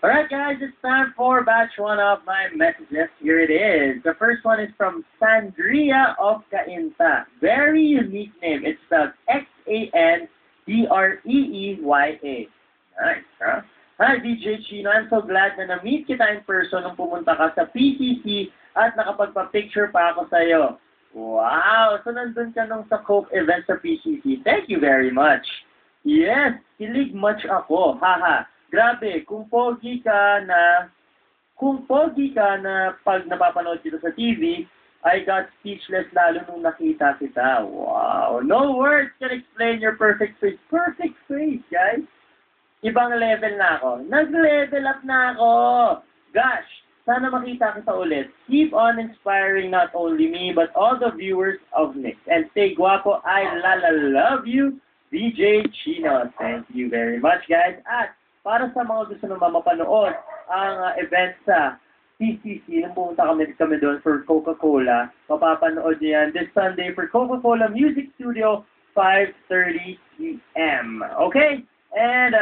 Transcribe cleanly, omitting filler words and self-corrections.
Alright guys, it's time for batch one of my messages. Here it is. The first one is from Sandria of Cainta. Very unique name. It's spelled Xandreeya. Nice, huh? Hi DJ Chino, I'm so glad na na-meet kita in person nung pumunta ka sa PCC at nakapagpa-picture pa ako sa'yo. Wow! So nandun ka nung sa Coke event sa PCC. Thank you very much. Yes, kilig much ako. Haha. Grabe, kung pogi ka na pag napapanood kita sa TV, I got speechless lalo nung nakita kita. Wow, no words can explain your perfect face. Perfect face, guys. Ibang level na ako. Nag-level up na ako. Gosh, sana makita kita ulit. Keep on inspiring not only me, but all the viewers of Mix. And stay guapo, I love you, DJ Chino. Thank you very much, guys. At para sa mga gusto naman mapanood ang event sa PCC, nung pumunta kami doon for Coca-Cola, mapapanood niyo yan this Sunday for Coca-Cola Music Studio, 5:30 p.m. Okay? And